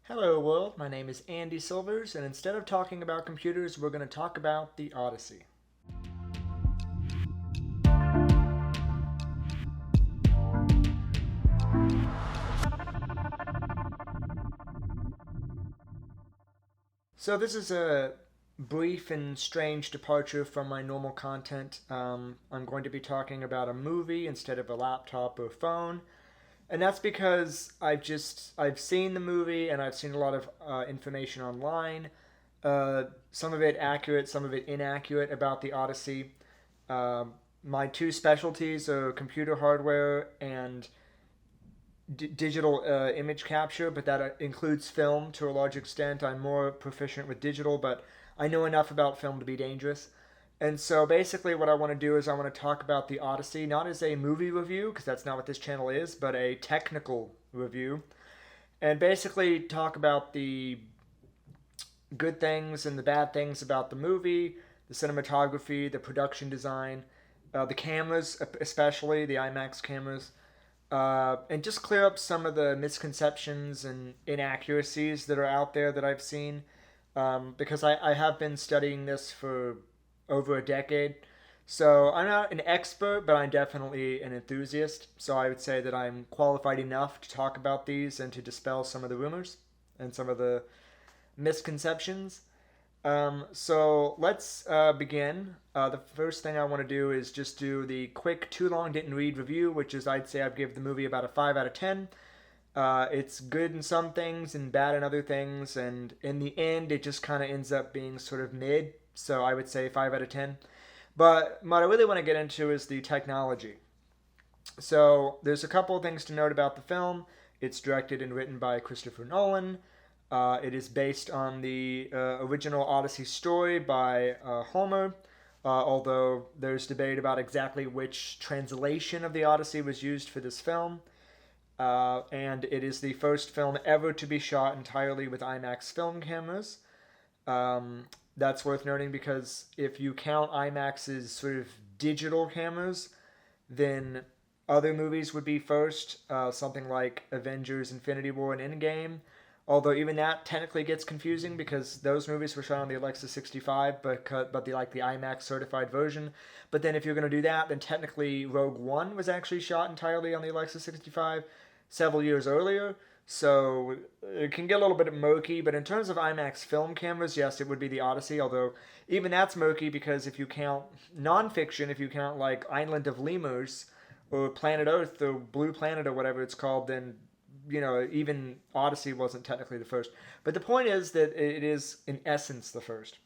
Hello world, my name is Andy Silvers, and instead of talking about computers, we're going to talk about the Odyssey. So this is a brief and strange departure from my normal content. I'm going to be talking about a movie instead of a laptop or phone, and that's because I've seen the movie and I've seen a lot of information online. Some of it accurate, some of it inaccurate about the Odyssey. My two specialties are computer hardware and digital image capture, but that includes film to a large extent. I'm more proficient with digital, but I know enough about film to be dangerous. And so basically, what I want to do is I want to talk about the Odyssey, not as a movie review, because that's not what this channel is, but a technical review. And basically, talk about the good things and the bad things about the movie, the cinematography, the production design, the cameras, especially the IMAX cameras, and just clear up some of the misconceptions and inaccuracies that are out there that I've seen. Because I have been studying this for over a decade. So I'm not an expert, but I'm definitely an enthusiast. So I would say that I'm qualified enough to talk about these and to dispel some of the rumors and some of the misconceptions. So let's begin. The first thing I want to do is just do the quick, too long didn't read review, which is I'd say I'd give the movie about a 5 out of 10. It's good in some things and bad in other things, and in the end, it just kind of ends up being sort of mid. So I would say 5 out of 10. But what I really want to get into is the technology. So there's a couple of things to note about the film. It's directed and written by Christopher Nolan. It is based on the original Odyssey story by Homer, although there's debate about exactly which translation of the Odyssey was used for this film. And it is the first film ever to be shot entirely with IMAX film cameras. That's worth noting because if you count IMAX's sort of digital cameras, then other movies would be first, something like Avengers Infinity War and Endgame. Although even that technically gets confusing because those movies were shot on the Alexa 65, but the IMAX certified version. But then if you're going to do that, then technically Rogue One was actually shot entirely on the Alexa 65 several years earlier. So it can get a little bit murky, but in terms of IMAX film cameras, yes, it would be the Odyssey. Although even that's murky because if you count nonfiction, if you count like Island of Lemurs or Planet Earth or Blue Planet or whatever it's called, then even Odyssey wasn't technically the first. But the point is that it is, in essence, the first.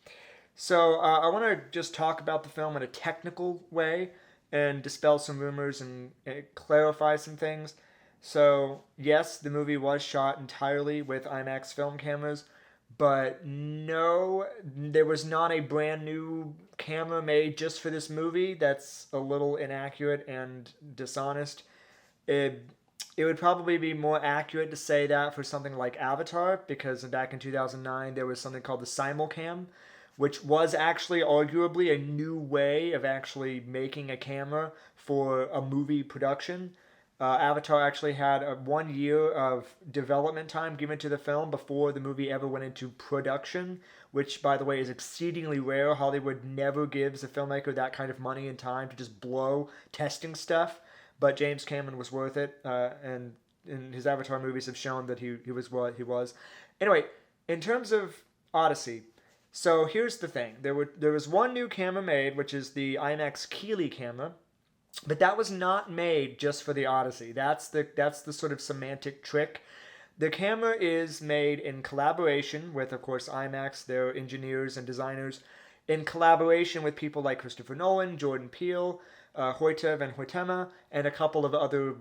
So I want to just talk about the film in a technical way and dispel some rumors and clarify some things. So, yes, the movie was shot entirely with IMAX film cameras, but no, there was not a brand new camera made just for this movie. That's a little inaccurate and dishonest. It would probably be more accurate to say that for something like Avatar, because back in 2009 there was something called the Simulcam, which was actually arguably a new way of actually making a camera for a movie production. Avatar actually had 1 year of development time given to the film before the movie ever went into production, which, by the way, is exceedingly rare. Hollywood never gives a filmmaker that kind of money and time to just blow testing stuff. But James Cameron was worth it, and his Avatar movies have shown that he was what he was. Anyway, in terms of Odyssey, so here's the thing: there was one new camera made, which is the IMAX Keeley camera, but that was not made just for the Odyssey. That's the sort of semantic trick. The camera is made in collaboration with, of course, IMAX, their engineers and designers, in collaboration with people like Christopher Nolan, Jordan Peele, Hoyte van Hoytema, and a couple of other,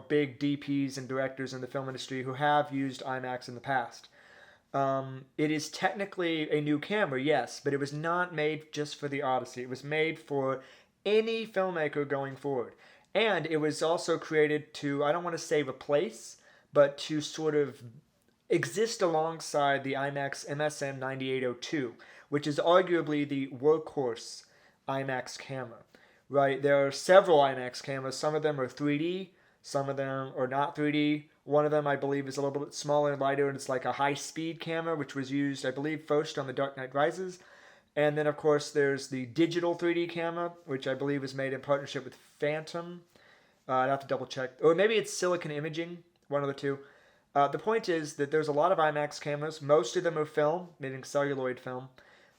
big DPs and directors in the film industry who have used IMAX in the past. It is technically a new camera, yes, but it was not made just for the Odyssey. It was made for any filmmaker going forward. And it was also created to, I don't want to say replace, but to sort of exist alongside the IMAX MSM 9802, which is arguably the workhorse IMAX camera. Right? There are several IMAX cameras. Some of them are 3D, some of them are not 3D. One of them, I believe, is a little bit smaller and lighter, and it's like a high-speed camera, which was used, I believe, first on The Dark Knight Rises. And then, of course, there's the digital 3D camera, which I believe is made in partnership with Phantom. I'd have to double check. Or maybe it's Silicon Imaging, one of the two. The point is that there's a lot of IMAX cameras. Most of them are film, meaning celluloid film,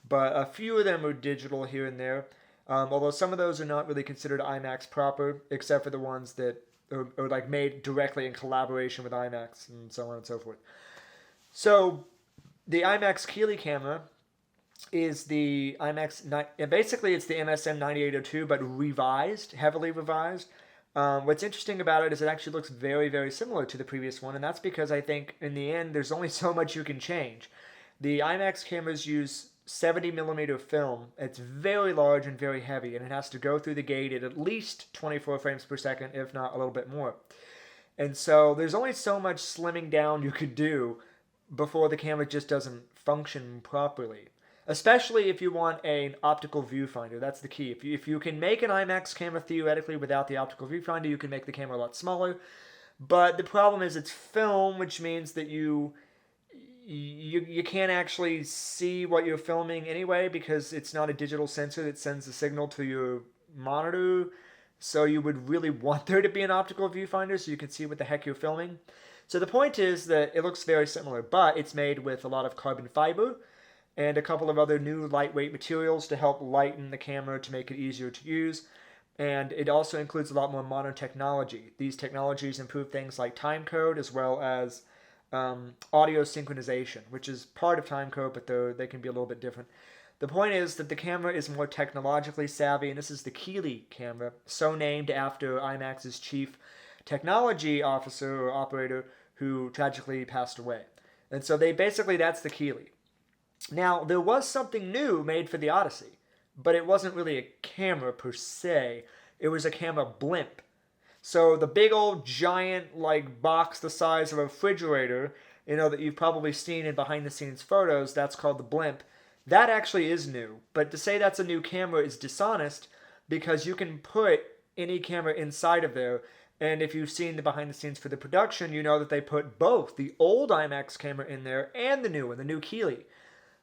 but a few of them are digital here and there. Although some of those are not really considered IMAX proper, except for the ones that are like made directly in collaboration with IMAX and so on and so forth. So the IMAX Keeley camera is the basically it's the MSM 9802, but revised, heavily revised. What's interesting about it is it actually looks very, very similar to the previous one, and that's because I think in the end there's only so much you can change. The IMAX cameras use 70 millimeter film. It's very large and very heavy, and it has to go through the gate at least 24 frames per second, if not a little bit more. And so there's only so much slimming down you could do before the camera just doesn't function properly. Especially if you want an optical viewfinder. That's the key. If you can make an IMAX camera theoretically without the optical viewfinder, you can make the camera a lot smaller. But the problem is it's film, which means that you can't actually see what you're filming anyway because it's not a digital sensor that sends the signal to your monitor. So you would really want there to be an optical viewfinder so you can see what the heck you're filming. So the point is that it looks very similar, but it's made with a lot of carbon fiber and a couple of other new lightweight materials to help lighten the camera to make it easier to use. And it also includes a lot more modern technology. These technologies improve things like timecode as well as audio synchronization, which is part of timecode, but they can be a little bit different. The point is that the camera is more technologically savvy, and this is the Keeley camera, so named after IMAX's chief technology officer or operator who tragically passed away. And so that's the Keeley. Now, there was something new made for the Odyssey, but it wasn't really a camera per se. It was a camera blimp. So the big old giant like box the size of a refrigerator, that you've probably seen in behind the scenes photos, that's called the blimp. That actually is new. But to say that's a new camera is dishonest because you can put any camera inside of there. And if you've seen the behind the scenes for the production, you know that they put both the old IMAX camera in there and the new one, the new Keeley.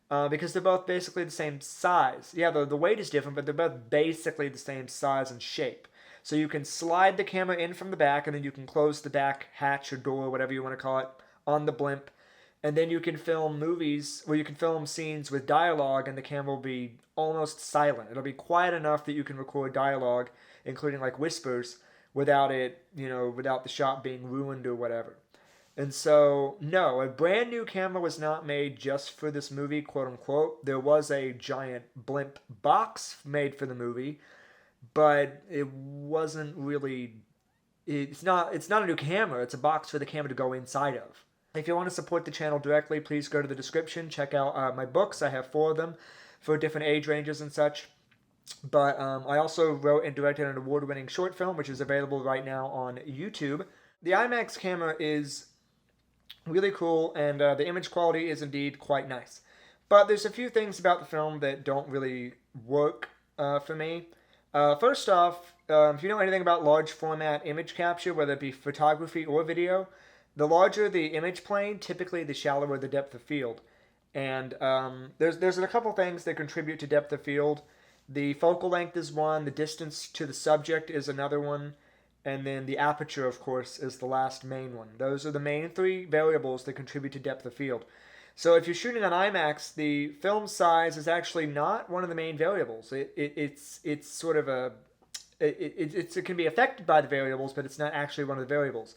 Because they're both basically the same size. Yeah, the weight is different, but they're both basically the same size and shape. So you can slide the camera in from the back, and then you can close the back hatch or door, whatever you want to call it, on the blimp. And then you can film movies, where you can film scenes with dialogue, and the camera will be almost silent. It'll be quiet enough that you can record dialogue, including like whispers, without the shot being ruined or whatever. And so, no, a brand new camera was not made just for this movie, quote unquote. There was a giant blimp box made for the movie, but it wasn't really. It's not a new camera. It's a box for the camera to go inside of. If you want to support the channel directly, please go to the description. Check out my books. I have 4 of them for different age ranges and such. But I also wrote and directed an award-winning short film, which is available right now on YouTube. The IMAX camera is really cool, and the image quality is indeed quite nice. But there's a few things about the film that don't really work for me. First off, if you know anything about large format image capture, whether it be photography or video, the larger the image plane, typically the shallower the depth of field. And there's a couple things that contribute to depth of field. The focal length is one, the distance to the subject is another one, and then the aperture, of course, is the last main one. Those are the main 3 variables that contribute to depth of field. So if you're shooting on IMAX, the film size is actually not one of the main variables. It's sort of it can be affected by the variables, but it's not actually one of the variables.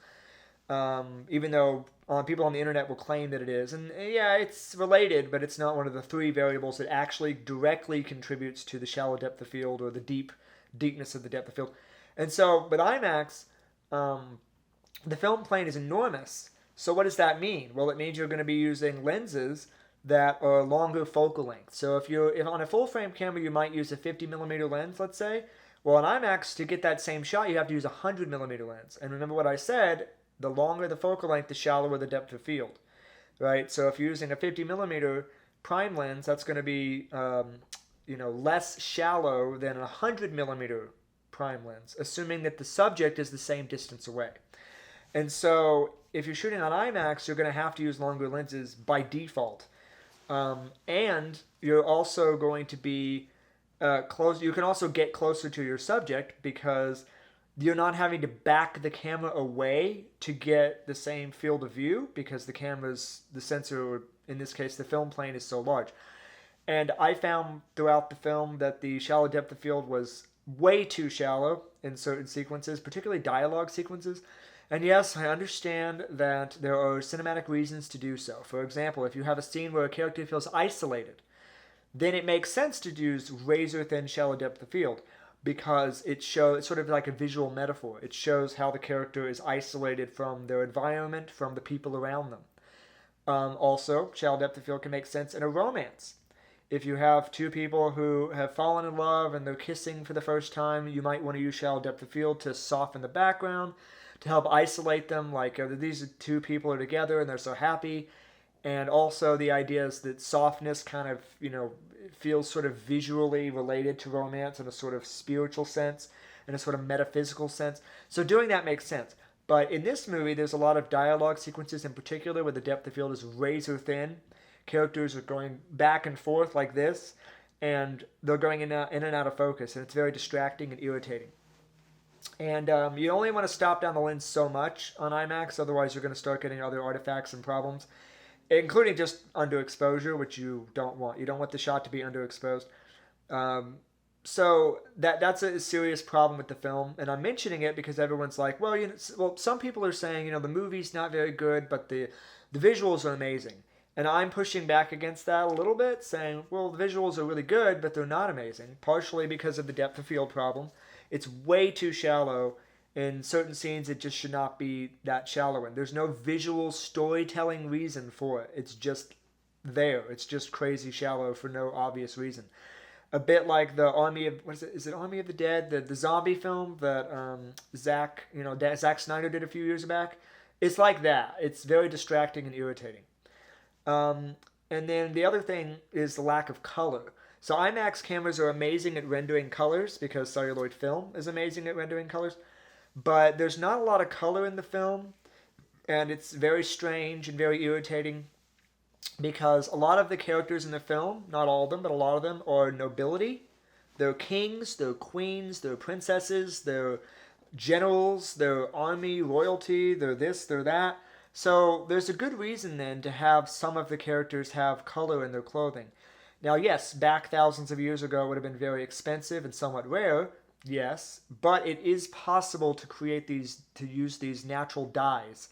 Even though people on the internet will claim that it is. And yeah, it's related, but it's not one of the 3 variables that actually directly contributes to the shallow depth of field or the deepness of the depth of field. And so, with IMAX, the film plane is enormous. So what does that mean? Well, it means you're going to be using lenses that are longer focal length. So if on a full frame camera, you might use a 50 millimeter lens, let's say. Well, on IMAX, to get that same shot, you have to use a 100 millimeter lens. And remember what I said, the longer the focal length, the shallower the depth of field, right? So if you're using a 50 millimeter prime lens, that's going to be, less shallow than a 100 millimeter prime lens, assuming that the subject is the same distance away. And so if you're shooting on IMAX, you're going to have to use longer lenses by default. And you're also going to be close. You can also get closer to your subject because you're not having to back the camera away to get the same field of view because the sensor, in this case, the film plane is so large. And I found throughout the film that the shallow depth of field was way too shallow in certain sequences, particularly dialogue sequences. And yes, I understand that there are cinematic reasons to do so. For example, if you have a scene where a character feels isolated, then it makes sense to use razor thin shallow depth of field because it's sort of like a visual metaphor. It shows how the character is isolated from their environment, from the people around them. Also, shallow depth of field can make sense in a romance. If you have two people who have fallen in love and they're kissing for the first time, you might want to use shallow depth of field to soften the background, to help isolate them. Like these two people are together and they're so happy. And also the idea is that softness kind of, feels sort of visually related to romance in a sort of spiritual sense, in a sort of metaphysical sense. So doing that makes sense. But in this movie, there's a lot of dialogue sequences in particular where the depth of field is razor thin. Characters are going back and forth like this, and they're going in and out of focus, and it's very distracting and irritating. And you only want to stop down the lens so much on IMAX, otherwise you're going to start getting other artifacts and problems, including just underexposure, which you don't want. You don't want the shot to be underexposed. So that's a serious problem with the film, and I'm mentioning it because everyone's like, well, some people are saying, the movie's not very good, but the visuals are amazing. And I'm pushing back against that a little bit, saying, well, the visuals are really good, but they're not amazing, partially because of the depth of field problem. It's way too shallow. In certain scenes, it just should not be that shallow. And there's no visual storytelling reason for it. It's just there. It's just crazy shallow for no obvious reason. A bit like the Army of, what is it? Is it Army of the Dead? The zombie film that Zack Snyder did a few years back? It's like that. It's very distracting and irritating. And then the other thing is the lack of color. So IMAX cameras are amazing at rendering colors because celluloid film is amazing at rendering colors. But there's not a lot of color in the film, and it's very strange and very irritating because a lot of the characters in the film, not all of them, but a lot of them, are nobility. They're kings, they're queens, they're princesses, they're generals, they're army, royalty, they're this, they're that. So there's a good reason then to have some of the characters have color in their clothing. Now, yes, back thousands of years ago it would have been very expensive and somewhat rare, yes, but it is possible to use these natural dyes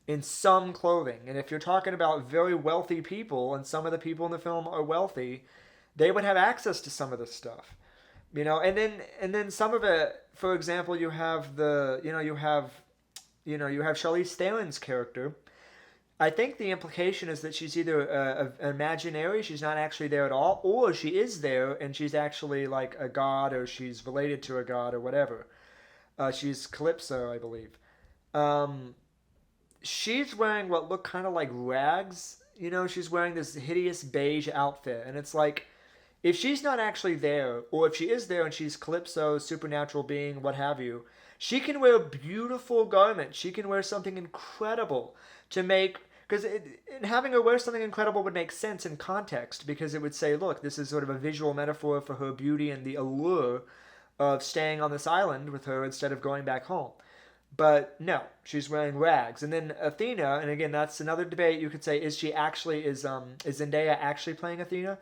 in some clothing. And if you're talking about very wealthy people, and some of the people in the film are wealthy, they would have access to some of this stuff. And then some of it, for example, you have Charlize Theron's character. I think the implication is that she's either imaginary, she's not actually there at all, or she is there and she's actually like a god, or she's related to a god, or whatever. She's Calypso, I believe. She's wearing what look kind of like rags. She's wearing this hideous beige outfit, and it's like, if she's not actually there, or if she is there and she's Calypso, supernatural being, what have you, she can wear beautiful garments. She can wear something incredible to make... Because having her wear something incredible would make sense in context, because it would say, look, this is sort of a visual metaphor for her beauty and the allure of staying on this island with her instead of going back home. But no, she's wearing rags. And then Athena, and again, that's another debate. You could say, is Zendaya actually playing Athena?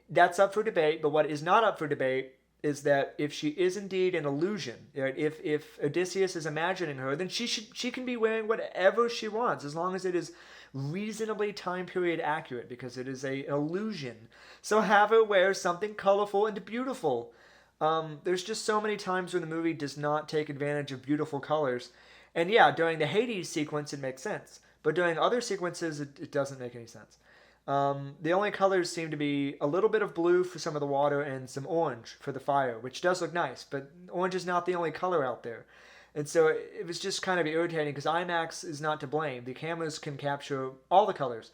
That's up for debate, but what is not up for debate is that if she is indeed an illusion, right? If Odysseus is imagining her, then she can be wearing whatever she wants, as long as it is reasonably time period accurate, because it is an illusion. So have her wear something colorful and beautiful. There's just so many times where the movie does not take advantage of beautiful colors. And yeah, during the Hades sequence it makes sense, but during other sequences it doesn't make any sense. The only colors seem to be a little bit of blue for some of the water and some orange for the fire, which does look nice, but orange is not the only color out there. And so it was just kind of irritating because IMAX is not to blame. The cameras can capture all the colors.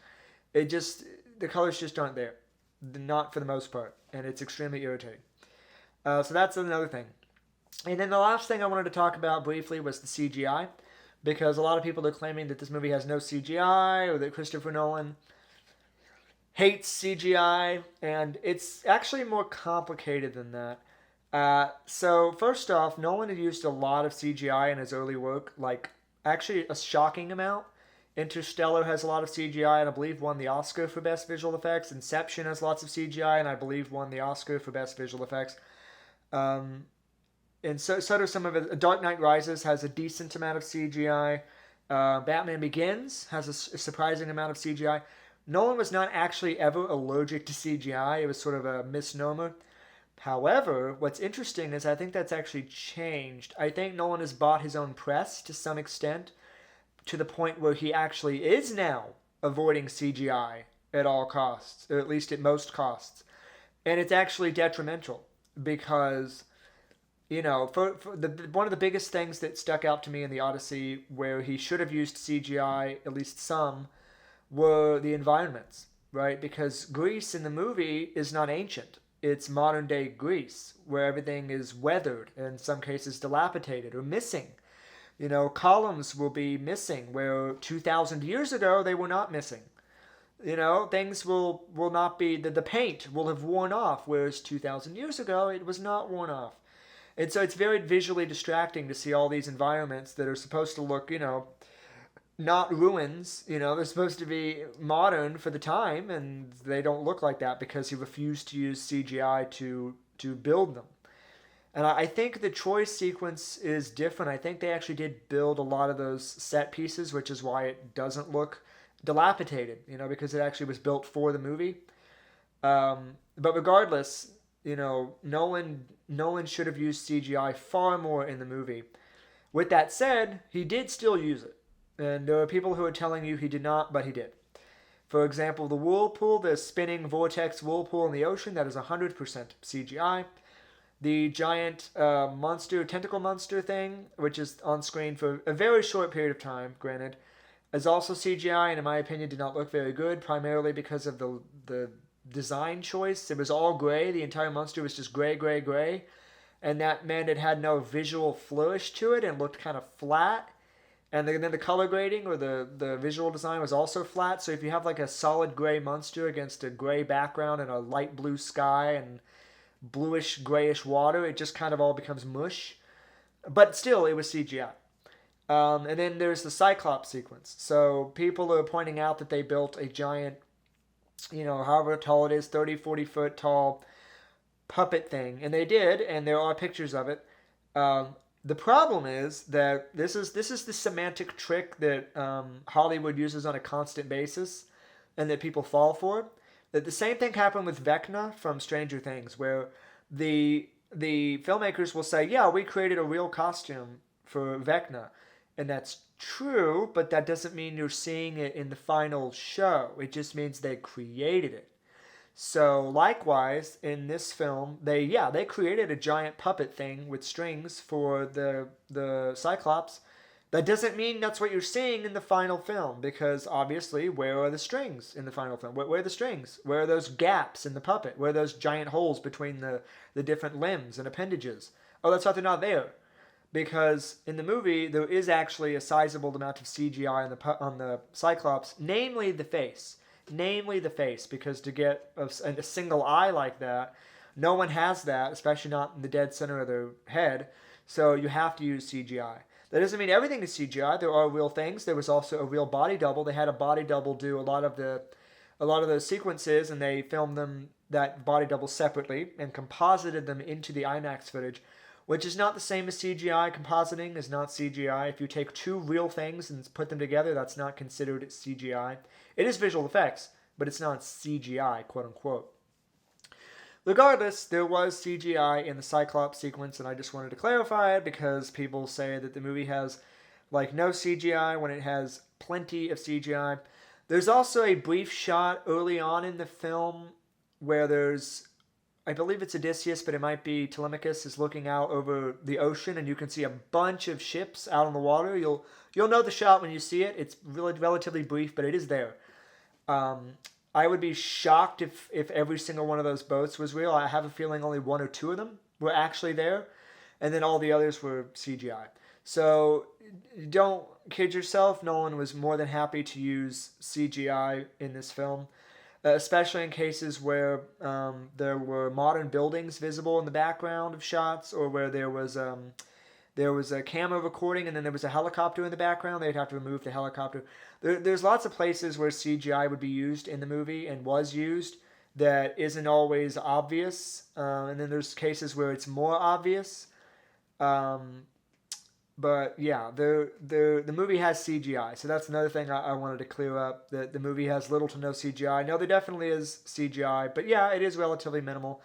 The colors just aren't there. Not for the most part. And it's extremely irritating. So that's another thing. And then the last thing I wanted to talk about briefly was the CGI. because a lot of people are claiming that this movie has no CGI or that Christopher Nolan hates CGI, and it's actually more complicated than that. So first off, Nolan had used a lot of CGI in his early work, like actually a shocking amount. Interstellar has a lot of CGI and I believe won the Oscar for Best Visual Effects. Inception has lots of CGI and I believe won the Oscar for Best Visual Effects. Um, and so does some of it. Dark Knight Rises has a decent amount of CGI. Batman Begins has a surprising amount of CGI. Nolan was not actually ever allergic to CGI. It was sort of a misnomer. However, what's interesting is I think that's actually changed. I think Nolan has bought his own press to some extent, to the point where he actually is now avoiding CGI at all costs, or at least at most costs. And it's actually detrimental because, one of the biggest things that stuck out to me in the Odyssey, where he should have used CGI, at least some, were the environments, right? Because Greece in the movie is not ancient. It's modern day Greece, where everything is weathered, and in some cases dilapidated or missing. Columns will be missing where 2,000 years ago they were not missing. Things will not be, the paint will have worn off, whereas 2,000 years ago it was not worn off. And so it's very visually distracting to see all these environments that are supposed to look, not ruins. They're supposed to be modern for the time, and they don't look like that because he refused to use CGI to build them. And I think the Troy sequence is different. I think they actually did build a lot of those set pieces, which is why it doesn't look dilapidated, because it actually was built for the movie. But regardless, Nolan should have used CGI far more in the movie. With that said, he did still use it. And there are people who are telling you he did not, but he did. For example, the whirlpool, the spinning vortex whirlpool in the ocean, that is 100% CGI. The giant tentacle monster thing, which is on screen for a very short period of time, granted, is also CGI, and in my opinion did not look very good, primarily because of the design choice. It was all gray. The entire monster was just gray, gray, gray. And that meant it had no visual flourish to it and looked kind of flat. And then the color grading or the visual design was also flat. So if you have like a solid gray monster against a gray background and a light blue sky and bluish grayish water, it just kind of all becomes mush. But still, it was CGI. And then there's the Cyclops sequence. So people are pointing out that they built a giant, however tall it is, 30, 40 foot tall puppet thing. And they did, and there are pictures of it. The problem is that this is the semantic trick that Hollywood uses on a constant basis and that people fall for. That the same thing happened with Vecna from Stranger Things, where the filmmakers will say, yeah, we created a real costume for Vecna. And that's true, but that doesn't mean you're seeing it in the final show. It just means they created it. So likewise, in this film, they created a giant puppet thing with strings for the Cyclops. That doesn't mean that's what you're seeing in the final film, because obviously, where are the strings in the final film? Where are the strings? Where are those gaps in the puppet? Where are those giant holes between the different limbs and appendages? Oh, that's why they're not there. Because in the movie, there is actually a sizable amount of CGI on the Cyclops, namely the face. Because to get a single eye like that, no one has that, especially not in the dead center of their head, so you have to use CGI. That doesn't mean everything is CGI. There are real things. There was also a real body double. They had a body double do a lot of those sequences, and they filmed that body double separately and composited them into the IMAX footage, which is not the same as CGI. Compositing is not CGI. If you take two real things and put them together, that's not considered CGI. It is visual effects, but it's not CGI, quote unquote. Regardless, there was CGI in the Cyclops sequence, and I just wanted to clarify it because people say that the movie has no CGI when it has plenty of CGI. There's also a brief shot early on in the film where there's, I believe it's Odysseus, but it might be Telemachus, is looking out over the ocean, and you can see a bunch of ships out on the water. You'll know the shot when you see it. It's really relatively brief, but it is there. I would be shocked if every single one of those boats was real. I have a feeling only one or two of them were actually there, and then all the others were CGI. So don't kid yourself. Nolan was more than happy to use CGI in this film, especially in cases where there were modern buildings visible in the background of shots, or where there was a camera recording and then there was a helicopter in the background. They'd have to remove the helicopter. There's lots of places where CGI would be used in the movie and was used that isn't always obvious. And then there's cases where it's more obvious. Um, but yeah, the movie has CGI. So that's another thing I wanted to clear up. That the movie has little to no CGI. No, there definitely is CGI. But yeah, it is relatively minimal.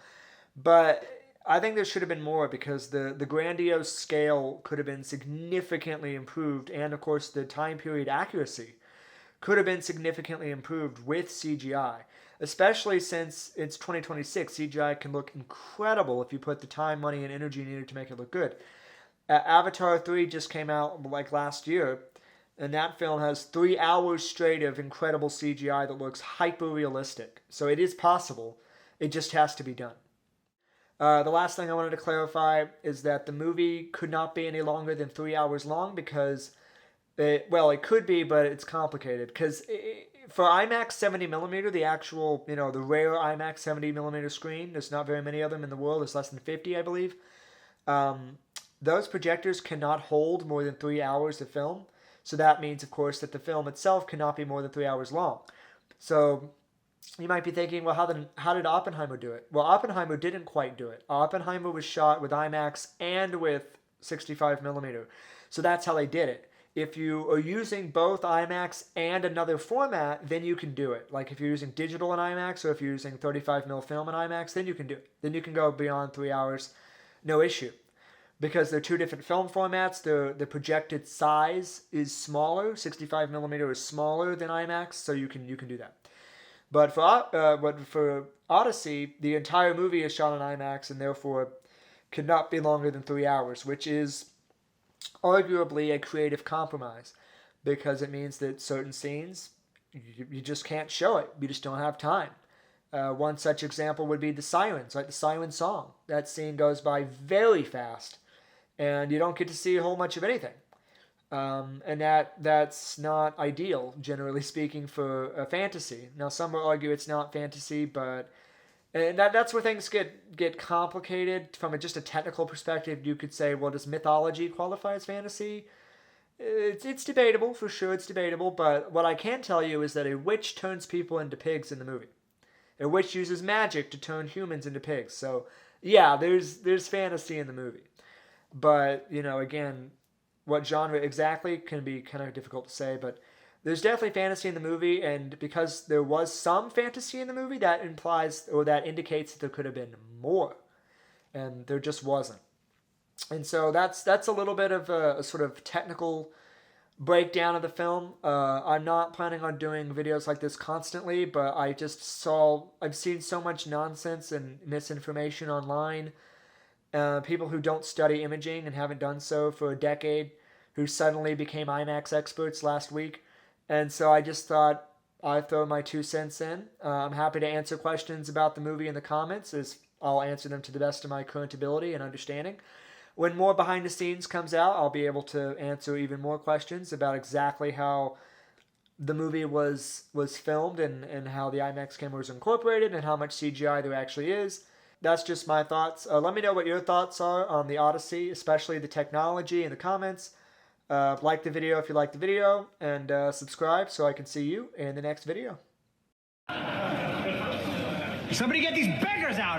But I think there should have been more because the grandiose scale could have been significantly improved, and of course the time period accuracy could have been significantly improved with CGI. Especially since it's 2026, CGI can look incredible if you put the time, money, and energy needed to make it look good. Avatar 3 just came out like last year, and that film has 3 hours straight of incredible CGI that looks hyper realistic. So it is possible. It just has to be done. The last thing I wanted to clarify is that the movie could not be any longer than 3 hours long because, it could be, but it's complicated. Because for IMAX 70 millimeter, the actual, the rare IMAX 70 millimeter screen, there's not very many of them in the world. There's less than 50, I believe. Those projectors cannot hold more than 3 hours of film. So that means, of course, that the film itself cannot be more than 3 hours long. So you might be thinking, well, how did Oppenheimer do it? Well, Oppenheimer didn't quite do it. Oppenheimer was shot with IMAX and with 65 millimeter. So that's how they did it. If you are using both IMAX and another format, then you can do it. Like if you're using digital in IMAX or if you're using 35 mil film in IMAX, then you can do it. Then you can go beyond 3 hours, no issue. Because they're two different film formats, the projected size is smaller. 65 millimeter is smaller than IMAX, so you can do that. But for Odyssey, the entire movie is shot on IMAX and therefore could not be longer than 3 hours, which is arguably a creative compromise because it means that certain scenes you just can't show it. You just don't have time. One such example would be the sirens, like the siren song. That scene goes by very fast, and you don't get to see a whole much of anything. And that's not ideal, generally speaking, for a fantasy. Now, some will argue it's not fantasy, but and that's where things get complicated from just a technical perspective. You could say, well, does mythology qualify as fantasy? It's debatable, for sure it's debatable, but what I can tell you is that a witch turns people into pigs in the movie. A witch uses magic to turn humans into pigs. So, yeah, there's fantasy in the movie. But, again, what genre exactly can be kind of difficult to say, but there's definitely fantasy in the movie, and because there was some fantasy in the movie, that implies or that indicates that there could have been more, and there just wasn't. And so that's a little bit of a sort of technical breakdown of the film. I'm not planning on doing videos like this constantly, but I've seen so much nonsense and misinformation online. People who don't study imaging and haven't done so for a decade, who suddenly became IMAX experts last week. And so I just thought I'd throw my 2 cents in. I'm happy to answer questions about the movie in the comments, as I'll answer them to the best of my current ability and understanding. When more behind the scenes comes out, I'll be able to answer even more questions about exactly how the movie was filmed and how the IMAX camera was incorporated and how much CGI there actually is. That's just my thoughts. Let me know what your thoughts are on the Odyssey, especially the technology, in the comments. Like the video if you like the video, and subscribe so I can see you in the next video. Somebody get these beggars out!